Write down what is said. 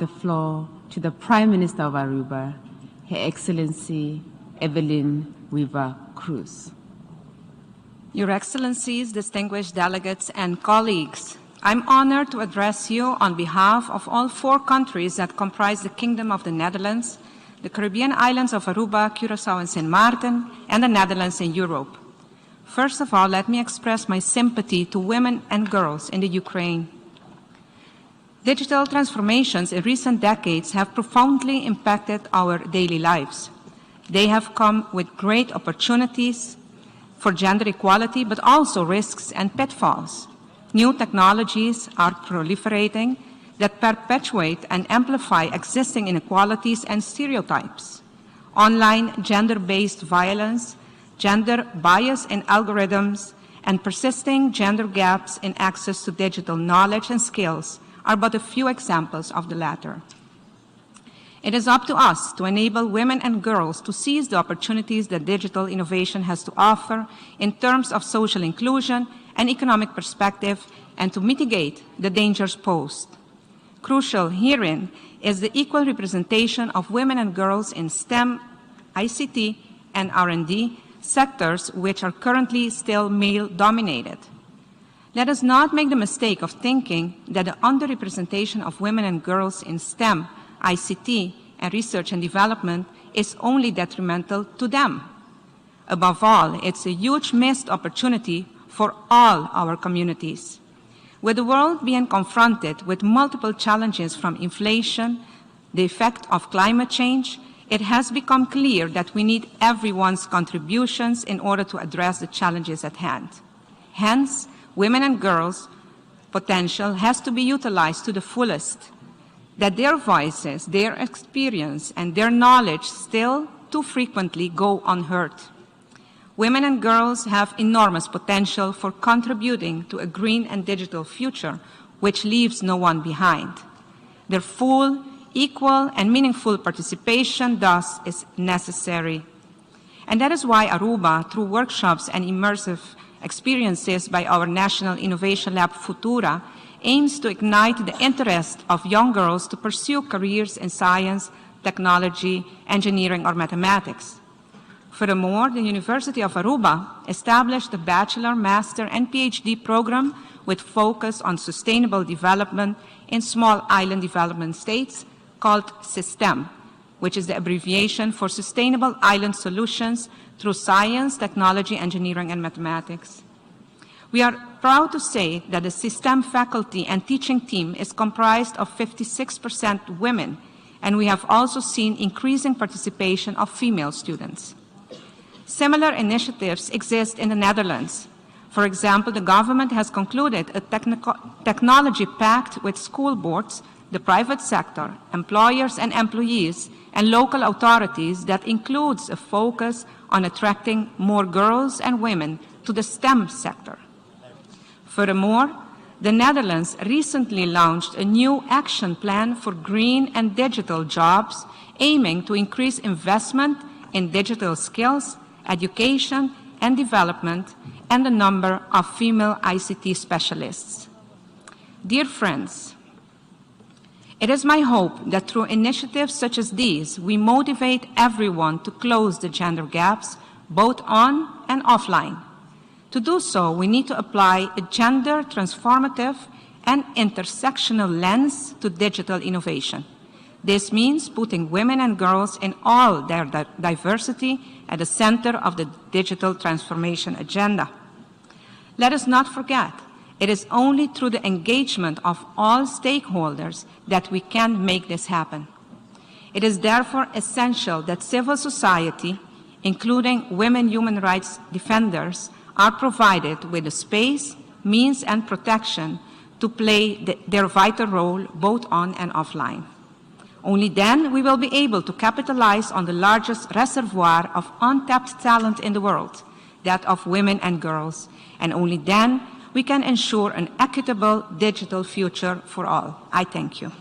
the floor to the Prime Minister of Aruba, Her Excellency Evelyn Wever-Croes. Your Excellencies, distinguished delegates and colleagues, I'm honored to address you on behalf of all 4 countries that comprise the Kingdom of the Netherlands, the Caribbean islands of Aruba, Curaçao, and Sint Maarten, and the Netherlands in Europe. First of all, let me express my sympathy to women and girls in the Ukraine. Digital transformations in recent decades have profoundly impacted our daily lives. They have come with great opportunities for gender equality, but also risks and pitfalls. New technologies are proliferating that perpetuate and amplify existing inequalities and stereotypes. Online gender-based violence, gender bias in algorithms, and persisting gender gaps in access to digital knowledge and skills are but a few examples of the latter. It is up to us to enable women and girls to seize the opportunities that digital innovation has to offer in terms of social inclusion and economic perspective, and to mitigate the dangers posed. Crucial herein is the equal representation of women and girls in STEM, ICT, and R&D sectors which are currently still male-dominated. Let us not make the mistake of thinking that the underrepresentation of women and girls in STEM, ICT, and research and development is only detrimental to them. Above all, it's a huge missed opportunity for all our communities. With the world being confronted with multiple challenges from inflation, the effect of climate change, it has become clear that we need everyone's contributions in order to address the challenges at hand. Hence, women and girls' potential has to be utilized to the fullest, that their voices, their experience, and their knowledge still too frequently go unheard. Women and girls have enormous potential for contributing to a green and digital future which leaves no one behind. Their full, equal, and meaningful participation thus is necessary. And that is why Aruba, through workshops and immersive experiences by our National Innovation Lab Futura, aims to ignite the interest of young girls to pursue careers in science, technology, engineering, or mathematics. Furthermore, the University of Aruba established a bachelor, master, and PhD program with focus on sustainable development in small island development states called SYSTEM, which is the abbreviation for Sustainable Island Solutions through Science, Technology, Engineering, and Mathematics. We are proud to say that the SYSTEM faculty and teaching team is comprised of 56% women, and we have also seen increasing participation of female students. Similar initiatives exist in the Netherlands. For example, the government has concluded a technology pact with school boards, the private sector, employers and employees, and local authorities that includes a focus on attracting more girls and women to the STEM sector. Furthermore, the Netherlands recently launched a new action plan for green and digital jobs, aiming to increase investment in digital skills, education and development, and the number of female ICT specialists. Dear friends, it is my hope that through initiatives such as these, we motivate everyone to close the gender gaps, both on and offline. To do so, we need to apply a gender transformative and intersectional lens to digital innovation. This means putting women and girls in all their diversity at the center of the digital transformation agenda. Let us not forget, it is only through the engagement of all stakeholders that we can make this happen. It is therefore essential that civil society, including women human rights defenders, are provided with the space, means, and protection to play their vital role both on and offline. Only then we will be able to capitalize on the largest reservoir of untapped talent in the world, that of women and girls, and only then we can ensure an equitable digital future for all. I thank you.